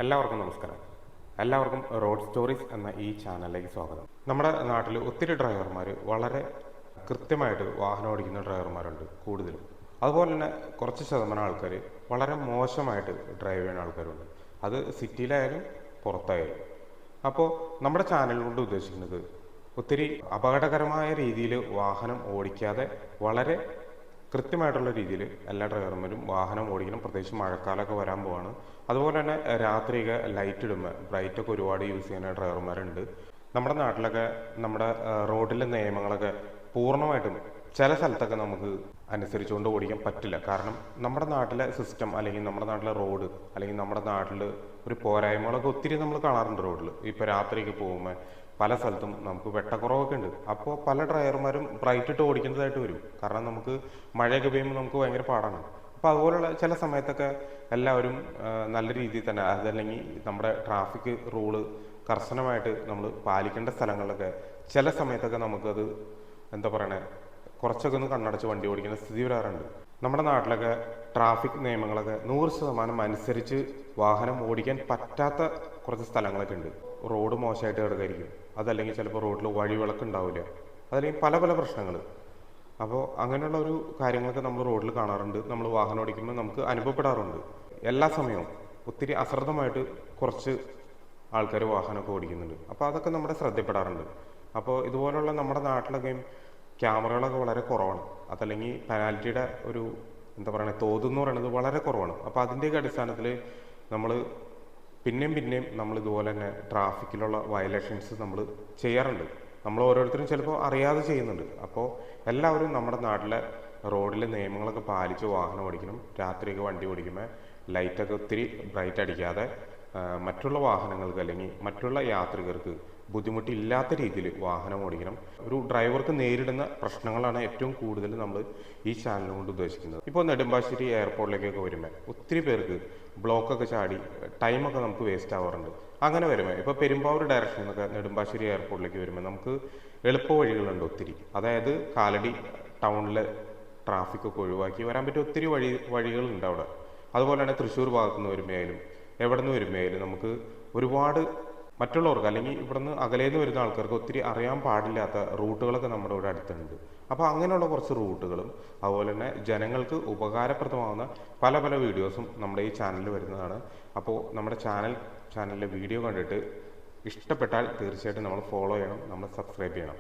എല്ലാവർക്കും നമസ്കാരം. എല്ലാവർക്കും റോഡ് സ്റ്റോറീസ് എന്ന ഈ ചാനലിലേക്ക് സ്വാഗതം. നമ്മുടെ നാട്ടിൽ ഒത്തിരി ഡ്രൈവർമാർ വളരെ കൃത്യമായിട്ട് വാഹനം ഓടിക്കുന്ന ഡ്രൈവർമാരുണ്ട് കൂടുതലും. അതുപോലെ തന്നെ കുറച്ച് ശതമാനം ആൾക്കാർ വളരെ മോശമായിട്ട് ഡ്രൈവ് ചെയ്യുന്ന ആൾക്കാരുണ്ട്. അത് സിറ്റിയിലായാലും പുറത്തായാലും. അപ്പോൾ നമ്മുടെ ചാനൽ കൊണ്ട് ഉദ്ദേശിക്കുന്നത് ഒത്തിരി അപകടകരമായ രീതിയിൽ വാഹനം ഓടിക്കാതെ വളരെ കൃത്യമായിട്ടുള്ള രീതിയിൽ എല്ലാ ഡ്രൈവർമാരും വാഹനം ഓടിക്കണം. പ്രത്യേകിച്ച് മഴക്കാലമൊക്കെ വരാൻ പോവാണ്. അതുപോലെ തന്നെ രാത്രിയൊക്കെ ലൈറ്റ് ഇടുമ്പോൾ ബ്രൈറ്റൊക്കെ ഒരുപാട് യൂസ് ചെയ്യുന്ന ഡ്രൈവർമാരുണ്ട്. നമ്മുടെ നാട്ടിലൊക്കെ നമ്മുടെ റോഡിലെ നിയമങ്ങളൊക്കെ പൂർണ്ണമായിട്ടും ചില സ്ഥലത്തൊക്കെ നമുക്ക് അനുസരിച്ചുകൊണ്ട് ഓടിക്കാൻ പറ്റില്ല. കാരണം നമ്മുടെ നാട്ടിലെ സിസ്റ്റം അല്ലെങ്കിൽ നമ്മുടെ നാട്ടിലെ റോഡ് അല്ലെങ്കിൽ നമ്മുടെ നാട്ടിൽ ഒരു പോരായ്മകളൊക്കെ ഒത്തിരി നമ്മൾ കാണാറുണ്ട് റോഡിൽ. ഇപ്പോൾ രാത്രിയൊക്കെ പോകുമ്പോൾ പല സ്ഥലത്തും നമുക്ക് വെട്ടക്കുറവൊക്കെ ഉണ്ട്. അപ്പോൾ പല ഡ്രൈവർമാരും ബ്രൈറ്റ് ഇട്ട് ഓടിക്കേണ്ടതായിട്ട് വരും. കാരണം നമുക്ക് മഴയൊക്കെ പെയ്യുമ്പോൾ നമുക്ക് ഭയങ്കര പാടാണ്. അപ്പോൾ അതുപോലുള്ള ചില സമയത്തൊക്കെ എല്ലാവരും നല്ല രീതിയിൽ തന്നെ അതല്ലെങ്കിൽ നമ്മുടെ ട്രാഫിക് റൂള് കർശനമായിട്ട് നമ്മൾ പാലിക്കേണ്ട സ്ഥലങ്ങളിലൊക്കെ ചില സമയത്തൊക്കെ നമുക്കത് എന്താ പറയണേ കുറച്ചൊക്കെ ഒന്ന് കണ്ണടച്ച് വണ്ടി ഓടിക്കുന്ന സ്ഥിതി വരാറുണ്ട്. നമ്മുടെ നാട്ടിലൊക്കെ ട്രാഫിക് നിയമങ്ങളൊക്കെ 100% അനുസരിച്ച് വാഹനം ഓടിക്കാൻ പറ്റാത്ത കുറച്ച് സ്ഥലങ്ങളൊക്കെ ഉണ്ട്. റോഡ് മോശമായിട്ട് കിടക്കായിരിക്കും, അതല്ലെങ്കിൽ ചിലപ്പോൾ റോഡിൽ വഴിവിളക്ക് ഉണ്ടാവില്ല, അതല്ലെങ്കിൽ പല പല പ്രശ്നങ്ങൾ. അപ്പോൾ അങ്ങനെയുള്ള ഒരു കാര്യങ്ങളൊക്കെ നമ്മൾ റോഡിൽ കാണാറുണ്ട്. നമ്മൾ വാഹനം ഓടിക്കുമ്പോൾ നമുക്ക് അനുഭവപ്പെടാറുണ്ട്. എല്ലാ സമയവും ഒത്തിരി അശ്രദ്ധമായിട്ട് കുറച്ച് ആൾക്കാർ വാഹനമൊക്കെ ഓടിക്കുന്നുണ്ട്. അപ്പോൾ അതൊക്കെ നമ്മുടെ ശ്രദ്ധപ്പെടാറുണ്ട്. അപ്പോൾ ഇതുപോലുള്ള നമ്മുടെ നാട്ടിലൊക്കെയും ക്യാമറകളൊക്കെ വളരെ കുറവാണ്. അതല്ലെങ്കിൽ പെനാൽറ്റിയുടെ ഒരു എന്താ പറയുക തോതെന്ന് പറയുന്നത് വളരെ കുറവാണ്. അപ്പോൾ അതിൻ്റെയൊക്കെ അടിസ്ഥാനത്തിൽ നമ്മൾ പിന്നെയും നമ്മൾ ഇതുപോലെ തന്നെ ട്രാഫിക്കിലുള്ള വയലേഷൻസ് നമ്മൾ ചെയ്യാറുണ്ട്. നമ്മൾ ഓരോരുത്തരും ചിലപ്പോൾ അറിയാതെ ചെയ്യുന്നുണ്ട്. അപ്പോൾ എല്ലാവരും നമ്മുടെ നാട്ടിലെ റോഡിലെ നിയമങ്ങളൊക്കെ പാലിച്ച് വാഹനം ഓടിക്കണം. രാത്രിയൊക്കെ വണ്ടി ഓടിക്കുമ്പോൾ ലൈറ്റൊക്കെ ഒത്തിരി ബ്രൈറ്റ് അടിക്കാതെ മറ്റുള്ള വാഹനങ്ങൾക്ക് അല്ലെങ്കിൽ മറ്റുള്ള യാത്രികർക്ക് ബുദ്ധിമുട്ടില്ലാത്ത രീതിയിൽ വാഹനം ഓടിക്കണം. ഒരു ഡ്രൈവർക്ക് നേരിടുന്ന പ്രശ്നങ്ങളാണ് ഏറ്റവും കൂടുതൽ നമ്മൾ ഈ ചാനൽ കൊണ്ട് ഉദ്ദേശിക്കുന്നത്. ഇപ്പോൾ നെടുമ്പാശ്ശേരി എയർപോർട്ടിലേക്കൊക്കെ വരുമ്പോൾ ഒത്തിരി പേർക്ക് ബ്ലോക്കൊക്കെ ചാടി ടൈമൊക്കെ നമുക്ക് വേസ്റ്റ് ആവാറുണ്ട്. അങ്ങനെ വരുമ്പോൾ ഇപ്പോൾ പെരുമ്പാവൂർ ഡയറക്ഷനിൽ നിന്നൊക്കെ നെടുമ്പാശ്ശേരി എയർപോർട്ടിലേക്ക് വരുമ്പോൾ നമുക്ക് എളുപ്പ വഴികളുണ്ട് ഒത്തിരി. അതായത് കാലടി ടൗണിലെ ട്രാഫിക്കൊക്കെ ഒഴിവാക്കി വരാൻ പറ്റിയ ഒത്തിരി വഴികളുണ്ട് അവിടെ. അതുപോലെ തന്നെ തൃശ്ശൂർ ഭാഗത്തു നിന്ന് വരുമ്പോഴായാലും എവിടെ നിന്ന് വരുമ്പോഴായാലും നമുക്ക് ഒരുപാട് മറ്റുള്ളവർക്ക് അല്ലെങ്കിൽ ഇവിടുന്ന് അകലേന്ന് വരുന്ന ആൾക്കാർക്ക് ഒത്തിരി അറിയാൻ പാടില്ലാത്ത റൂട്ടുകളൊക്കെ നമ്മുടെ ഇവിടെ അടുത്തുണ്ട്. അപ്പോൾ അങ്ങനെയുള്ള കുറച്ച് റൂട്ടുകളും അതുപോലെ തന്നെ ജനങ്ങൾക്ക് ഉപകാരപ്രദമാകുന്ന പല പല വീഡിയോസും നമ്മുടെ ഈ ചാനലിൽ വരുന്നതാണ്. അപ്പോൾ നമ്മുടെ ചാനലിലെ വീഡിയോ കണ്ടിട്ട് ഇഷ്ടപ്പെട്ടാൽ തീർച്ചയായിട്ടും നമ്മൾ ഫോളോ ചെയ്യണം, നമ്മൾ സബ്സ്ക്രൈബ് ചെയ്യണം.